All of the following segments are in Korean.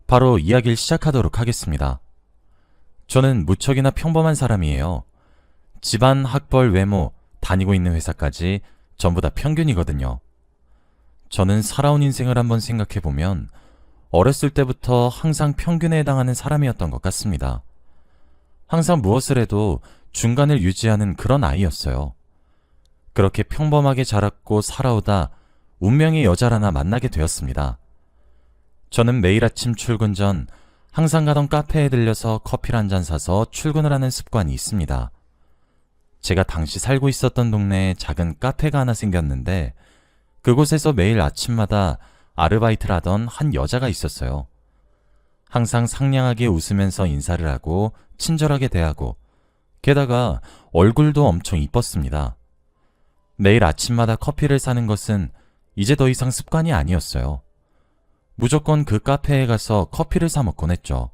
바로 이야기를 시작하도록 하겠습니다. 저는 무척이나 평범한 사람이에요. 집안, 학벌, 외모, 다니고 있는 회사까지 전부 다 평균이거든요. 저는 살아온 인생을 한번 생각해보면 어렸을 때부터 항상 평균에 해당하는 사람이었던 것 같습니다. 항상 무엇을 해도 중간을 유지하는 그런 아이였어요. 그렇게 평범하게 자랐고 살아오다 운명의 여자를 하나 만나게 되었습니다. 저는 매일 아침 출근 전 항상 가던 카페에 들려서 커피를 한 잔 사서 출근을 하는 습관이 있습니다. 제가 당시 살고 있었던 동네에 작은 카페가 하나 생겼는데 그곳에서 매일 아침마다 아르바이트를 하던 한 여자가 있었어요. 항상 상냥하게 웃으면서 인사를 하고 친절하게 대하고 게다가 얼굴도 엄청 이뻤습니다. 매일 아침마다 커피를 사는 것은 이제 더 이상 습관이 아니었어요. 무조건 그 카페에 가서 커피를 사 먹곤 했죠.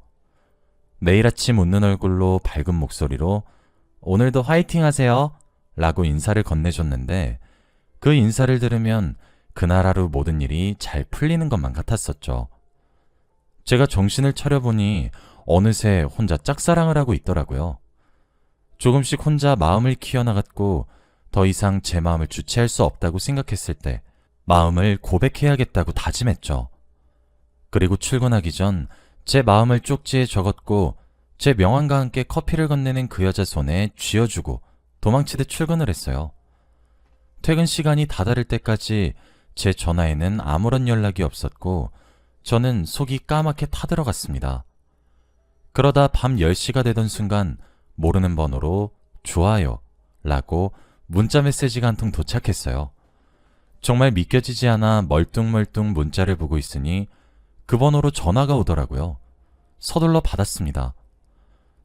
매일 아침 웃는 얼굴로 밝은 목소리로 오늘도 화이팅 하세요 라고 인사를 건네줬는데 그 인사를 들으면 그날 하루 모든 일이 잘 풀리는 것만 같았었죠. 제가 정신을 차려보니 어느새 혼자 짝사랑을 하고 있더라고요. 조금씩 혼자 마음을 키워나갔고 더 이상 제 마음을 주체할 수 없다고 생각했을 때 마음을 고백해야겠다고 다짐했죠. 그리고 출근하기 전 제 마음을 쪽지에 적었고 제 명함과 함께 커피를 건네는 그 여자 손에 쥐어주고 도망치듯 출근을 했어요. 퇴근 시간이 다다를 때까지 제 전화에는 아무런 연락이 없었고 저는 속이 까맣게 타들어갔습니다. 그러다 밤 10시가 되던 순간 모르는 번호로 좋아요 라고 문자 메시지가 한 통 도착했어요. 정말 믿겨지지 않아 멀뚱멀뚱 문자를 보고 있으니 그 번호로 전화가 오더라고요. 서둘러 받았습니다.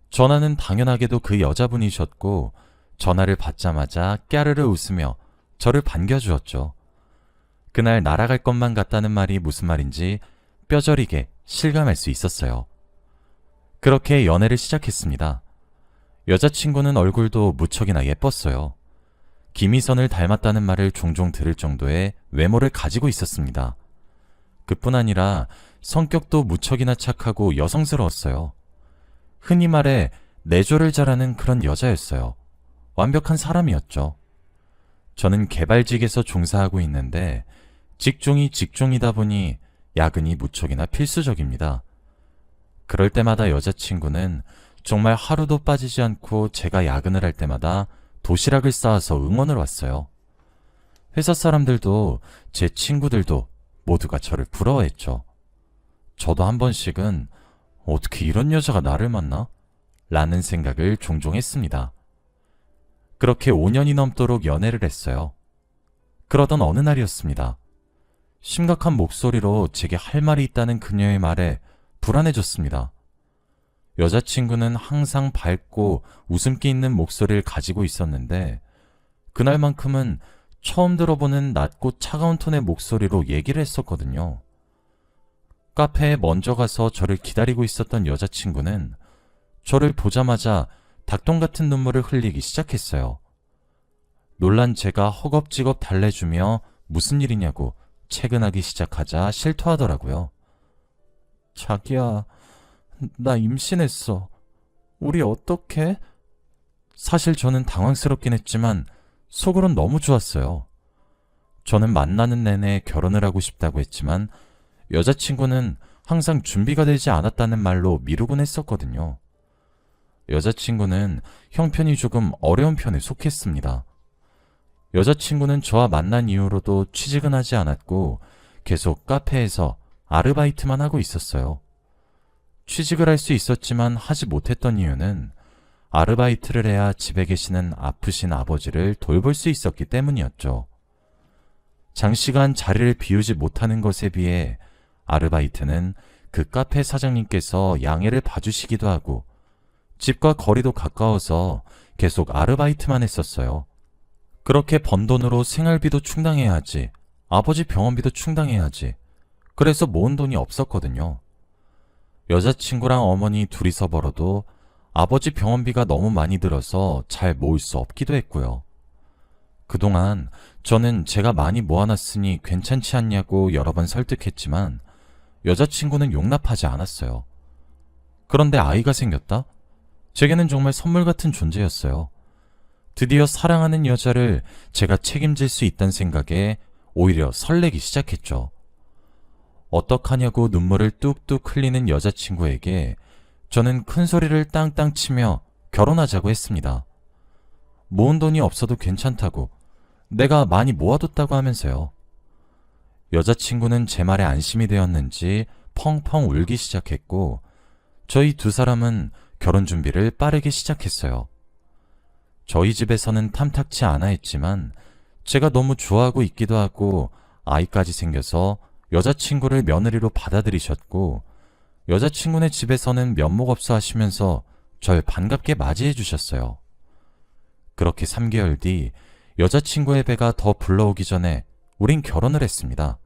전화는 당연하게도 그 여자분이셨고 전화를 받자마자 깨르르 웃으며 저를 반겨주었죠. 그날 날아갈 것만 같다는 말이 무슨 말인지 뼈저리게 실감할 수 있었어요. 그렇게 연애를 시작했습니다. 여자친구는 얼굴도 무척이나 예뻤어요. 김희선을 닮았다는 말을 종종 들을 정도의 외모를 가지고 있었습니다. 그뿐 아니라 성격도 무척이나 착하고 여성스러웠어요. 흔히 말해 내조를 잘하는 그런 여자였어요. 완벽한 사람이었죠. 저는 개발직에서 종사하고 있는데 직종이 직종이다 보니 야근이 무척이나 필수적입니다. 그럴 때마다 여자친구는 정말 하루도 빠지지 않고 제가 야근을 할 때마다 도시락을 싸와서 응원을 왔어요. 회사 사람들도 제 친구들도 모두가 저를 부러워했죠. 저도 한 번씩은 어떻게 이런 여자가 나를 만나? 라는 생각을 종종 했습니다. 그렇게 5년이 넘도록 연애를 했어요. 그러던 어느 날이었습니다. 심각한 목소리로 제게 할 말이 있다는 그녀의 말에 불안해졌습니다. 여자친구는 항상 밝고 웃음기 있는 목소리를 가지고 있었는데 그날만큼은 처음 들어보는 낮고 차가운 톤의 목소리로 얘기를 했었거든요. 카페에 먼저 가서 저를 기다리고 있었던 여자친구는 저를 보자마자 닭똥 같은 눈물을 흘리기 시작했어요. 놀란 제가 허겁지겁 달래주며 무슨 일이냐고 채근하기 시작하자 실토하더라고요. 자기야, 나 임신했어. 우리 어떡해? 사실 저는 당황스럽긴 했지만 속으론 너무 좋았어요. 저는 만나는 내내 결혼을 하고 싶다고 했지만 여자친구는 항상 준비가 되지 않았다는 말로 미루곤 했었거든요. 여자친구는 형편이 조금 어려운 편에 속했습니다. 여자친구는 저와 만난 이후로도 취직은 하지 않았고 계속 카페에서 아르바이트만 하고 있었어요. 취직을 할 수 있었지만 하지 못했던 이유는 아르바이트를 해야 집에 계시는 아프신 아버지를 돌볼 수 있었기 때문이었죠. 장시간 자리를 비우지 못하는 것에 비해 아르바이트는 그 카페 사장님께서 양해를 봐주시기도 하고 집과 거리도 가까워서 계속 아르바이트만 했었어요. 그렇게 번 돈으로 생활비도 충당해야 하지, 아버지 병원비도 충당해야 하지. 그래서 모은 돈이 없었거든요. 여자친구랑 어머니 둘이서 벌어도 아버지 병원비가 너무 많이 들어서 잘 모을 수 없기도 했고요. 그동안 저는 제가 많이 모아놨으니 괜찮지 않냐고 여러 번 설득했지만 여자친구는 용납하지 않았어요. 그런데 아이가 생겼다? 제게는 정말 선물 같은 존재였어요. 드디어 사랑하는 여자를 제가 책임질 수 있다는 생각에 오히려 설레기 시작했죠. 어떡하냐고 눈물을 뚝뚝 흘리는 여자친구에게 저는 큰 소리를 땅땅 치며 결혼하자고 했습니다. 모은 돈이 없어도 괜찮다고, 내가 많이 모아뒀다고 하면서요. 여자친구는 제 말에 안심이 되었는지 펑펑 울기 시작했고, 저희 두 사람은 결혼 준비를 빠르게 시작했어요. 저희 집에서는 탐탁치 않아 했지만 제가 너무 좋아하고 있기도 하고 아이까지 생겨서 여자친구를 며느리로 받아들이셨고, 여자친구네 집에서는 면목 없어 하시면서 절 반갑게 맞이해 주셨어요. 그렇게 3개월 뒤 여자친구의 배가 더 불러오기 전에 우린 결혼을 했습니다.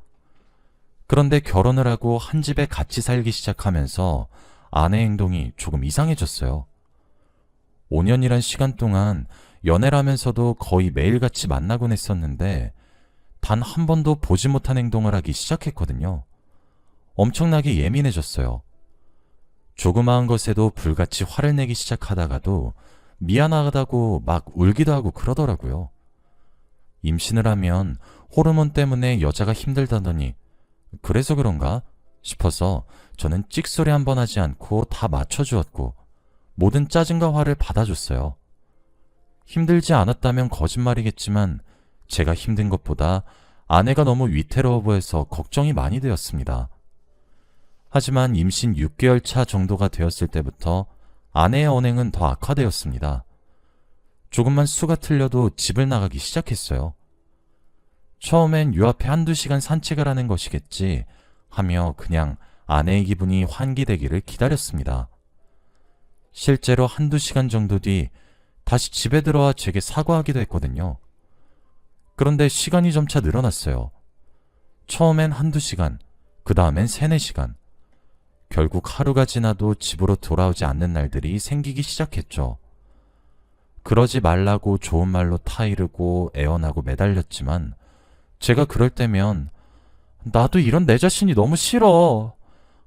그런데 결혼을 하고 한 집에 같이 살기 시작하면서 아내 행동이 조금 이상해졌어요. 5년이란 시간 동안 연애를 하면서도 거의 매일같이 만나곤 했었는데 단 한 번도 보지 못한 행동을 하기 시작했거든요. 엄청나게 예민해졌어요. 조그마한 것에도 불같이 화를 내기 시작하다가도 미안하다고 막 울기도 하고 그러더라고요. 임신을 하면 호르몬 때문에 여자가 힘들다더니 그래서 그런가 싶어서 저는 찍소리 한 번 하지 않고 다 맞춰주었고 모든 짜증과 화를 받아줬어요. 힘들지 않았다면 거짓말이겠지만 제가 힘든 것보다 아내가 너무 위태로워 보여서 걱정이 많이 되었습니다. 하지만 임신 6개월 차 정도가 되었을 때부터 아내의 언행은 더 악화되었습니다. 조금만 수가 틀려도 집을 나가기 시작했어요. 처음엔 유 앞에 한두 시간 산책을 하는 것이겠지 하며 그냥 아내의 기분이 환기되기를 기다렸습니다. 실제로 한두 시간 정도 뒤 다시 집에 들어와 제게 사과하기도 했거든요. 그런데 시간이 점차 늘어났어요. 처음엔 한두 시간, 그 다음엔 3-4시간. 결국 하루가 지나도 집으로 돌아오지 않는 날들이 생기기 시작했죠. 그러지 말라고 좋은 말로 타이르고 애원하고 매달렸지만 제가 그럴 때면 나도 이런 내 자신이 너무 싫어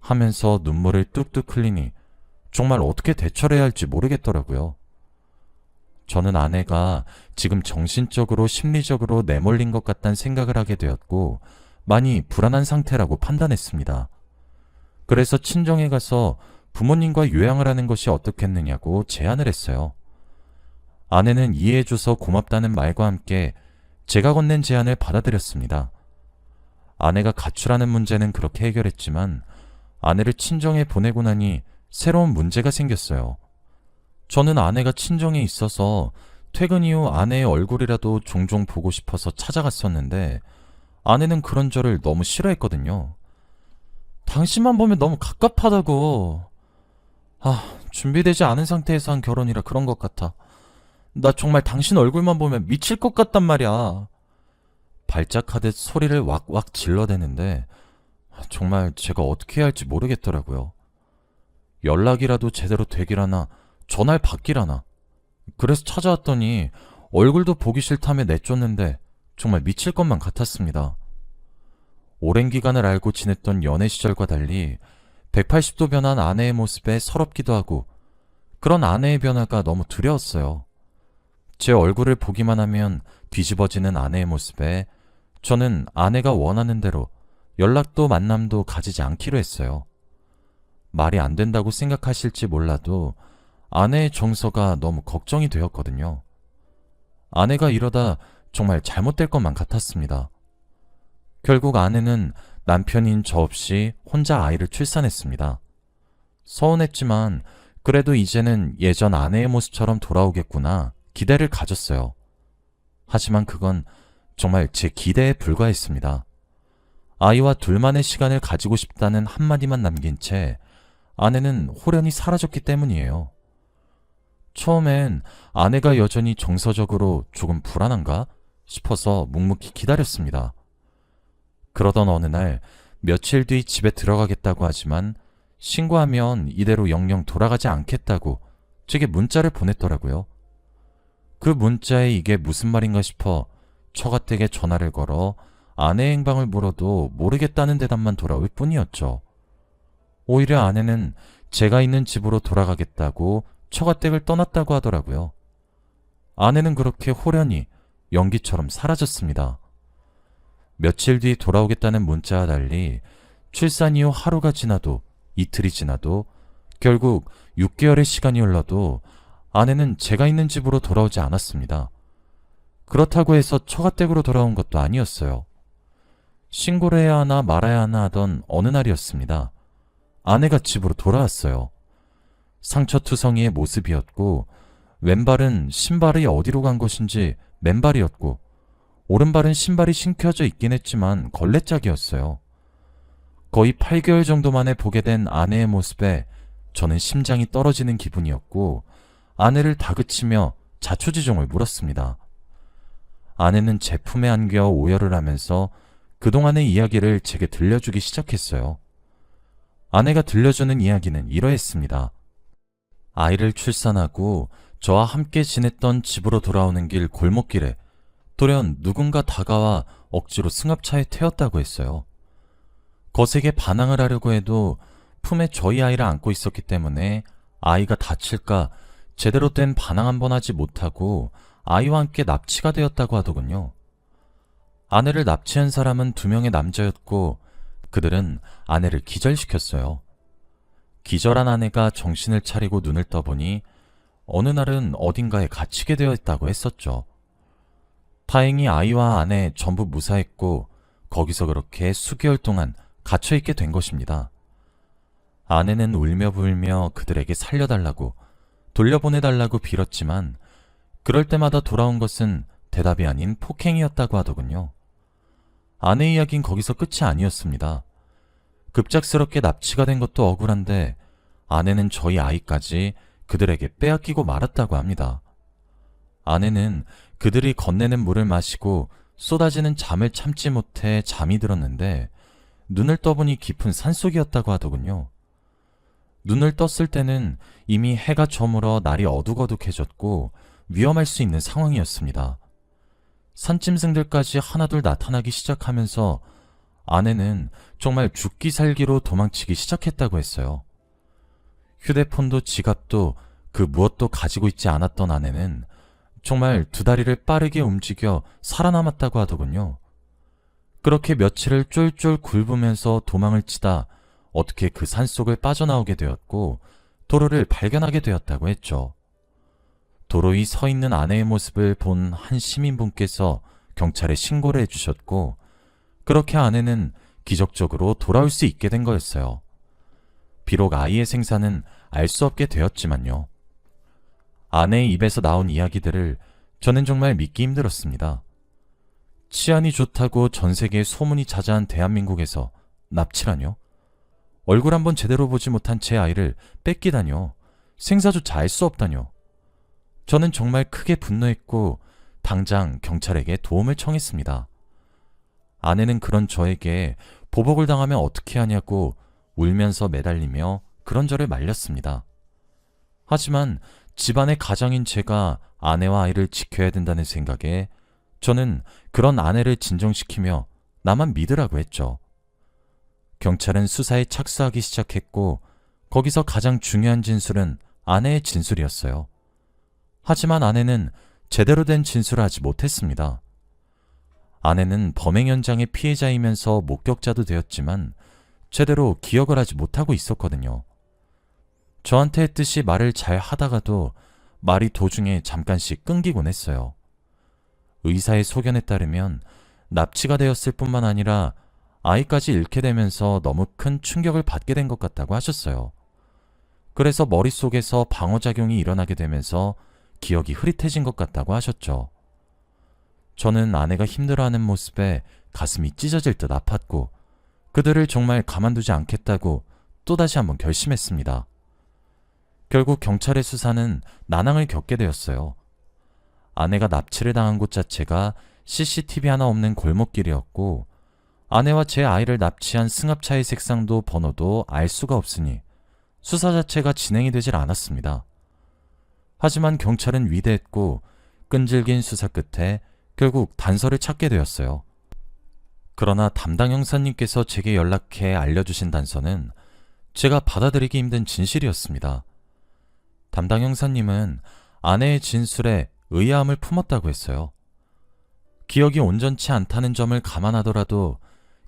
하면서 눈물을 뚝뚝 흘리니 정말 어떻게 대처를 해야 할지 모르겠더라고요. 저는 아내가 지금 정신적으로 심리적으로 내몰린 것 같다는 생각을 하게 되었고 많이 불안한 상태라고 판단했습니다. 그래서 친정에 가서 부모님과 요양을 하는 것이 어떻겠느냐고 제안을 했어요. 아내는 이해해줘서 고맙다는 말과 함께 제가 건넨 제안을 받아들였습니다. 아내가 가출하는 문제는 그렇게 해결했지만 아내를 친정에 보내고 나니 새로운 문제가 생겼어요. 저는 아내가 친정에 있어서 퇴근 이후 아내의 얼굴이라도 종종 보고 싶어서 찾아갔었는데 아내는 그런 저를 너무 싫어했거든요. 당신만 보면 너무 갑갑하다고. 준비되지 않은 상태에서 한 결혼이라 그런 것 같아. 나 정말 당신 얼굴만 보면 미칠 것 같단 말이야. 발작하듯 소리를 왁왁 질러대는데 정말 제가 어떻게 해야 할지 모르겠더라고요. 연락이라도 제대로 되기라나 전화를 받기라나. 그래서 찾아왔더니 얼굴도 보기 싫다며 내쫓는데 정말 미칠 것만 같았습니다. 오랜 기간을 알고 지냈던 연애 시절과 달리 180도 변한 아내의 모습에 서럽기도 하고 그런 아내의 변화가 너무 두려웠어요. 제 얼굴을 보기만 하면 뒤집어지는 아내의 모습에 저는 아내가 원하는 대로 연락도 만남도 가지지 않기로 했어요. 말이 안 된다고 생각하실지 몰라도 아내의 정서가 너무 걱정이 되었거든요. 아내가 이러다 정말 잘못될 것만 같았습니다. 결국 아내는 남편인 저 없이 혼자 아이를 출산했습니다. 서운했지만 그래도 이제는 예전 아내의 모습처럼 돌아오겠구나 기대를 가졌어요. 하지만 그건 정말 제 기대에 불과했습니다. 아이와 둘만의 시간을 가지고 싶다는 한마디만 남긴 채 아내는 홀연히 사라졌기 때문이에요. 처음엔 아내가 여전히 정서적으로 조금 불안한가 싶어서 묵묵히 기다렸습니다. 그러던 어느 날 며칠 뒤 집에 들어가겠다고 하지만 신고하면 이대로 영영 돌아가지 않겠다고 제게 문자를 보냈더라고요. 그 문자에 이게 무슨 말인가 싶어 처가댁에 전화를 걸어 아내의 행방을 물어도 모르겠다는 대답만 돌아올 뿐이었죠. 오히려 아내는 제가 있는 집으로 돌아가겠다고 처가댁을 떠났다고 하더라고요. 아내는 그렇게 호련히 연기처럼 사라졌습니다. 며칠 뒤 돌아오겠다는 문자와 달리 출산 이후 하루가 지나도 이틀이 지나도 결국 6개월의 시간이 흘러도 아내는 제가 있는 집으로 돌아오지 않았습니다. 그렇다고 해서 처가댁으로 돌아온 것도 아니었어요. 신고를 해야 하나 말아야 하나 하던 어느 날이었습니다. 아내가 집으로 돌아왔어요. 상처투성이의 모습이었고 왼발은 신발이 어디로 간 것인지 맨발이었고 오른발은 신발이 신겨져 있긴 했지만 걸레짝이었어요. 거의 8개월 정도 만에 보게 된 아내의 모습에 저는 심장이 떨어지는 기분이었고 아내를 다그치며 자초지종을 물었습니다. 아내는 제 품에 안겨 오열을 하면서 그동안의 이야기를 제게 들려주기 시작했어요. 아내가 들려주는 이야기는 이러했습니다. 아이를 출산하고 저와 함께 지냈던 집으로 돌아오는 길 골목길에 돌연 누군가 다가와 억지로 승합차에 태웠다고 했어요. 거세게 반항을 하려고 해도 품에 저희 아이를 안고 있었기 때문에 아이가 다칠까 제대로 된 반항 한번 하지 못하고 아이와 함께 납치가 되었다고 하더군요. 아내를 납치한 사람은 2명의 남자였고 그들은 아내를 기절시켰어요. 기절한 아내가 정신을 차리고 눈을 떠보니 어느 날은 어딘가에 갇히게 되어 있다고 했었죠. 다행히 아이와 아내 전부 무사했고 거기서 그렇게 수개월 동안 갇혀있게 된 것입니다. 아내는 울며 불며 그들에게 살려달라고 돌려보내달라고 빌었지만 그럴 때마다 돌아온 것은 대답이 아닌 폭행이었다고 하더군요. 아내 이야기는 거기서 끝이 아니었습니다. 급작스럽게 납치가 된 것도 억울한데 아내는 저희 아이까지 그들에게 빼앗기고 말았다고 합니다. 아내는 그들이 건네는 물을 마시고 쏟아지는 잠을 참지 못해 잠이 들었는데 눈을 떠보니 깊은 산속이었다고 하더군요. 눈을 떴을 때는 이미 해가 저물어 날이 어둑어둑해졌고 위험할 수 있는 상황이었습니다. 산짐승들까지 하나둘 나타나기 시작하면서 아내는 정말 죽기 살기로 도망치기 시작했다고 했어요. 휴대폰도 지갑도 그 무엇도 가지고 있지 않았던 아내는 정말 2다리를 빠르게 움직여 살아남았다고 하더군요. 그렇게 며칠을 쫄쫄 굴으면서 도망을 치다 어떻게 그 산속을 빠져나오게 되었고 도로를 발견하게 되었다고 했죠. 도로 위 서 있는 아내의 모습을 본 한 시민분께서 경찰에 신고를 해주셨고 그렇게 아내는 기적적으로 돌아올 수 있게 된 거였어요. 비록 아이의 생사는 알 수 없게 되었지만요. 아내의 입에서 나온 이야기들을 저는 정말 믿기 힘들었습니다. 치안이 좋다고 전 세계에 소문이 자자한 대한민국에서 납치라뇨? 얼굴 한번 제대로 보지 못한 제 아이를 뺏기다뇨? 생사조차 알 수 없다뇨? 저는 정말 크게 분노했고 당장 경찰에게 도움을 청했습니다. 아내는 그런 저에게 보복을 당하면 어떻게 하냐고 울면서 매달리며 그런저를 말렸습니다. 하지만 집안의 가장인 제가 아내와 아이를 지켜야 된다는 생각에 저는 그런 아내를 진정시키며 나만 믿으라고 했죠. 경찰은 수사에 착수하기 시작했고 거기서 가장 중요한 진술은 아내의 진술이었어요. 하지만 아내는 제대로 된 진술을 하지 못했습니다. 아내는 범행 현장의 피해자이면서 목격자도 되었지만 제대로 기억을 하지 못하고 있었거든요. 저한테 했듯이 말을 잘 하다가도 말이 도중에 잠깐씩 끊기곤 했어요. 의사의 소견에 따르면 납치가 되었을 뿐만 아니라 아이까지 잃게 되면서 너무 큰 충격을 받게 된 것 같다고 하셨어요. 그래서 머릿속에서 방어작용이 일어나게 되면서 기억이 흐릿해진 것 같다고 하셨죠. 저는 아내가 힘들어하는 모습에 가슴이 찢어질 듯 아팠고 그들을 정말 가만두지 않겠다고 또다시 한번 결심했습니다. 결국 경찰의 수사는 난항을 겪게 되었어요. 아내가 납치를 당한 곳 자체가 CCTV 하나 없는 골목길이었고 아내와 제 아이를 납치한 승합차의 색상도 번호도 알 수가 없으니 수사 자체가 진행이 되질 않았습니다. 하지만 경찰은 위대했고 끈질긴 수사 끝에 결국 단서를 찾게 되었어요. 그러나 담당 형사님께서 제게 연락해 알려주신 단서는 제가 받아들이기 힘든 진실이었습니다. 담당 형사님은 아내의 진술에 의아함을 품었다고 했어요. 기억이 온전치 않다는 점을 감안하더라도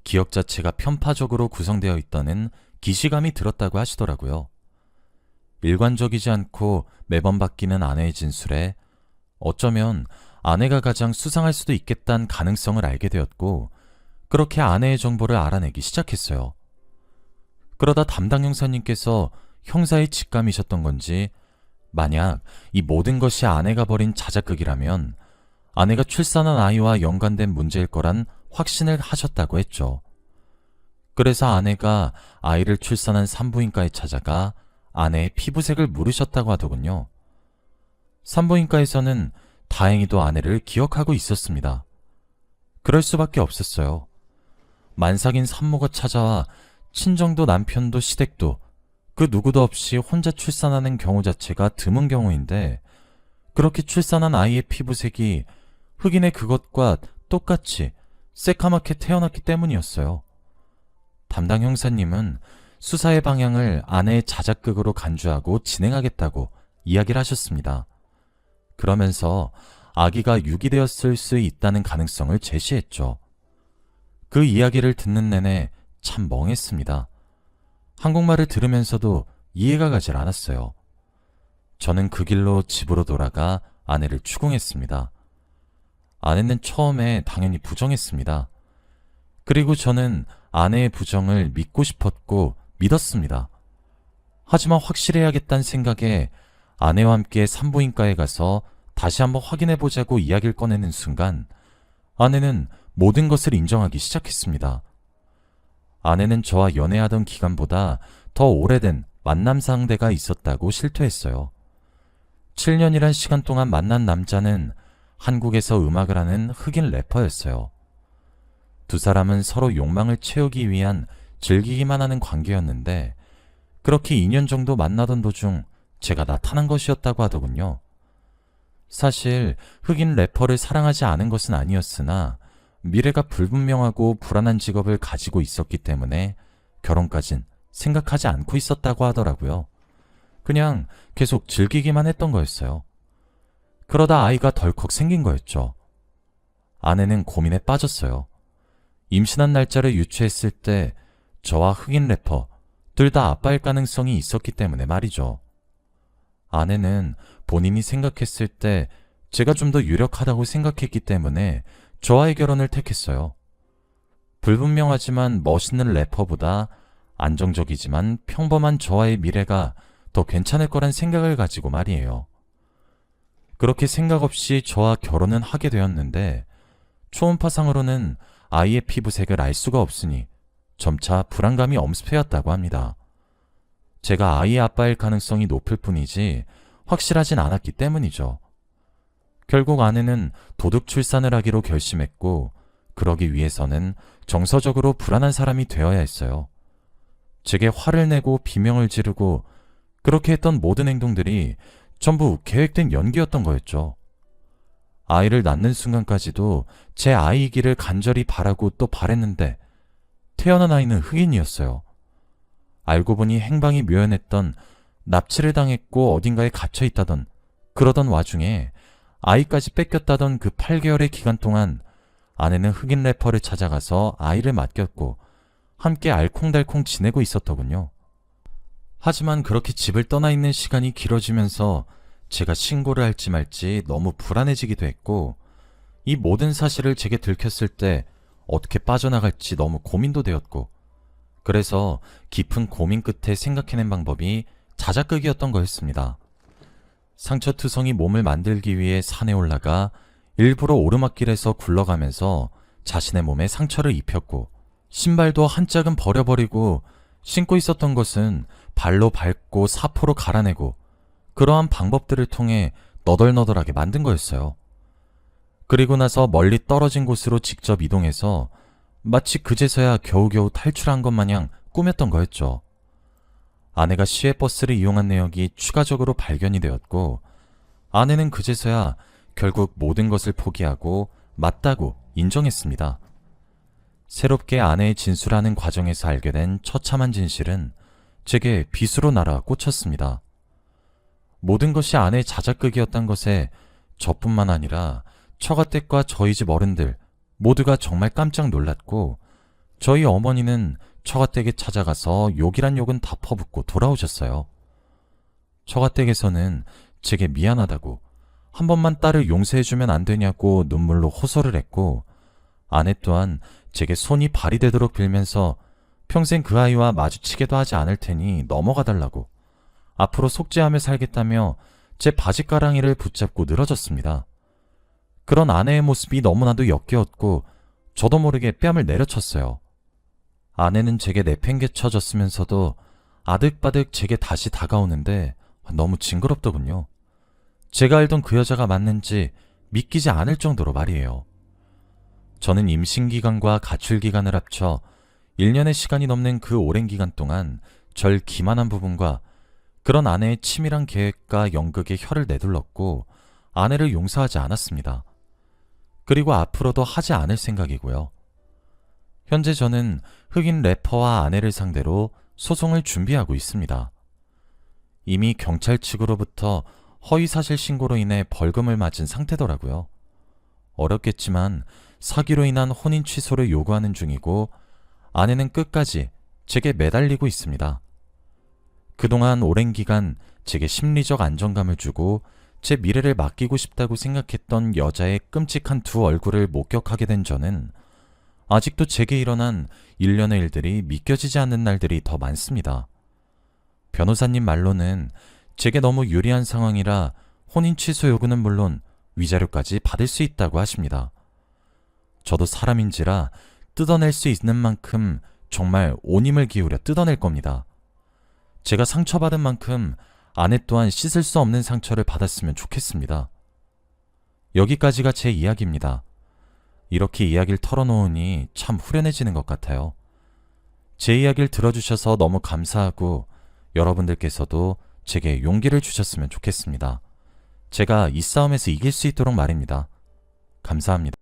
기억 자체가 편파적으로 구성되어 있다는 기시감이 들었다고 하시더라고요. 일관적이지 않고 매번 바뀌는 아내의 진술에 어쩌면 아내가 가장 수상할 수도 있겠다는 가능성을 알게 되었고, 그렇게 아내의 정보를 알아내기 시작했어요. 그러다 담당 형사님께서 형사의 직감이셨던 건지, 만약 이 모든 것이 아내가 벌인 자작극이라면 아내가 출산한 아이와 연관된 문제일 거란 확신을 하셨다고 했죠. 그래서 아내가 아이를 출산한 산부인과에 찾아가 아내의 피부색을 물으셨다고 하더군요. 산부인과에서는 다행히도 아내를 기억하고 있었습니다. 그럴 수밖에 없었어요. 만삭인 산모가 찾아와 친정도 남편도 시댁도 그 누구도 없이 혼자 출산하는 경우 자체가 드문 경우인데, 그렇게 출산한 아이의 피부색이 흑인의 그것과 똑같이 새카맣게 태어났기 때문이었어요. 담당 형사님은 수사의 방향을 아내의 자작극으로 간주하고 진행하겠다고 이야기를 하셨습니다. 그러면서 아기가 유기되었을 수 있다는 가능성을 제시했죠. 그 이야기를 듣는 내내 참 멍했습니다. 한국말을 들으면서도 이해가 가질 않았어요. 저는 그 길로 집으로 돌아가 아내를 추궁했습니다. 아내는 처음에 당연히 부정했습니다. 그리고 저는 아내의 부정을 믿고 싶었고 믿었습니다. 하지만 확실해야겠다는 생각에 아내와 함께 산부인과에 가서 다시 한번 확인해보자고 이야기를 꺼내는 순간 아내는 모든 것을 인정하기 시작했습니다. 아내는 저와 연애하던 기간보다 더 오래된 만남 상대가 있었다고 실토했어요. 7년이란 시간 동안 만난 남자는 한국에서 음악을 하는 흑인 래퍼였어요. 두 사람은 서로 욕망을 채우기 위한 즐기기만 하는 관계였는데, 그렇게 2년 정도 만나던 도중 제가 나타난 것이었다고 하더군요. 사실 흑인 래퍼를 사랑하지 않은 것은 아니었으나 미래가 불분명하고 불안한 직업을 가지고 있었기 때문에 결혼까진 생각하지 않고 있었다고 하더라고요. 그냥 계속 즐기기만 했던 거였어요. 그러다 아이가 덜컥 생긴 거였죠. 아내는 고민에 빠졌어요. 임신한 날짜를 유추했을 때 저와 흑인 래퍼 둘 다 아빠일 가능성이 있었기 때문에 말이죠. 아내는 본인이 생각했을 때 제가 좀 더 유력하다고 생각했기 때문에 저와의 결혼을 택했어요. 불분명하지만 멋있는 래퍼보다 안정적이지만 평범한 저와의 미래가 더 괜찮을 거란 생각을 가지고 말이에요. 그렇게 생각 없이 저와 결혼은 하게 되었는데, 초음파상으로는 아이의 피부색을 알 수가 없으니 점차 불안감이 엄습해왔다고 합니다. 제가 아이의 아빠일 가능성이 높을 뿐이지 확실하진 않았기 때문이죠. 결국 아내는 도둑 출산을 하기로 결심했고, 그러기 위해서는 정서적으로 불안한 사람이 되어야 했어요. 제게 화를 내고 비명을 지르고 그렇게 했던 모든 행동들이 전부 계획된 연기였던 거였죠. 아이를 낳는 순간까지도 제 아이이기를 간절히 바라고 또 바랬는데 태어난 아이는 흑인이었어요. 알고 보니 행방이 묘연했던, 납치를 당했고 어딘가에 갇혀있다던, 그러던 와중에 아이까지 뺏겼다던 그 8개월의 기간 동안 아내는 흑인 래퍼를 찾아가서 아이를 맡겼고 함께 알콩달콩 지내고 있었더군요. 하지만 그렇게 집을 떠나 있는 시간이 길어지면서 제가 신고를 할지 말지 너무 불안해지기도 했고, 이 모든 사실을 제게 들켰을 때 어떻게 빠져나갈지 너무 고민도 되었고, 그래서 깊은 고민 끝에 생각해낸 방법이 자작극이었던 거였습니다. 상처투성이 몸을 만들기 위해 산에 올라가 일부러 오르막길에서 굴러가면서 자신의 몸에 상처를 입혔고, 신발도 한 짝은 버려버리고 신고 있었던 것은 발로 밟고 사포로 갈아내고, 그러한 방법들을 통해 너덜너덜하게 만든 거였어요. 그리고 나서 멀리 떨어진 곳으로 직접 이동해서 마치 그제서야 겨우겨우 탈출한 것 마냥 꾸몄던 거였죠. 아내가 시외버스를 이용한 내역이 추가적으로 발견이 되었고, 아내는 그제서야 결국 모든 것을 포기하고 맞다고 인정했습니다. 새롭게 아내의 진술하는 과정에서 알게 된 처참한 진실은 제게 빗으로 날아 꽂혔습니다. 모든 것이 아내의 자작극이었던 것에 저뿐만 아니라 처가댁과 저희 집 어른들 모두가 정말 깜짝 놀랐고, 저희 어머니는 처가댁에 찾아가서 욕이란 욕은 다 퍼붓고 돌아오셨어요. 처가댁에서는 제게 미안하다고, 한 번만 딸을 용서해주면 안 되냐고 눈물로 호소를 했고, 아내 또한 제게 손이 발이 되도록 빌면서 평생 그 아이와 마주치게도 하지 않을 테니 넘어가달라고, 앞으로 속죄하며 살겠다며 제 바지가랑이를 붙잡고 늘어졌습니다. 그런 아내의 모습이 너무나도 역겨웠고 저도 모르게 뺨을 내려쳤어요. 아내는 제게 내팽개쳐졌으면서도 아득바득 제게 다시 다가오는데 너무 징그럽더군요. 제가 알던 그 여자가 맞는지 믿기지 않을 정도로 말이에요. 저는 임신기간과 가출기간을 합쳐 1년의 시간이 넘는 그 오랜 기간 동안 절 기만한 부분과 그런 아내의 치밀한 계획과 연극에 혀를 내둘렀고 아내를 용서하지 않았습니다. 그리고 앞으로도 하지 않을 생각이고요. 현재 저는 흑인 래퍼와 아내를 상대로 소송을 준비하고 있습니다. 이미 경찰 측으로부터 허위사실 신고로 인해 벌금을 맞은 상태더라고요. 어렵겠지만 사기로 인한 혼인 취소를 요구하는 중이고, 아내는 끝까지 제게 매달리고 있습니다. 그동안 오랜 기간 제게 심리적 안정감을 주고 제 미래를 맡기고 싶다고 생각했던 여자의 끔찍한 두 얼굴을 목격하게 된 저는 아직도 제게 일어난 일련의 일들이 믿겨지지 않는 날들이 더 많습니다. 변호사님 말로는 제게 너무 유리한 상황이라 혼인 취소 요구는 물론 위자료까지 받을 수 있다고 하십니다. 저도 사람인지라 뜯어낼 수 있는 만큼 정말 온 힘을 기울여 뜯어낼 겁니다. 제가 상처받은 만큼 아내 또한 씻을 수 없는 상처를 받았으면 좋겠습니다. 여기까지가 제 이야기입니다. 이렇게 이야기를 털어놓으니 참 후련해지는 것 같아요. 제 이야기를 들어주셔서 너무 감사하고 여러분들께서도 제게 용기를 주셨으면 좋겠습니다. 제가 이 싸움에서 이길 수 있도록 말입니다. 감사합니다.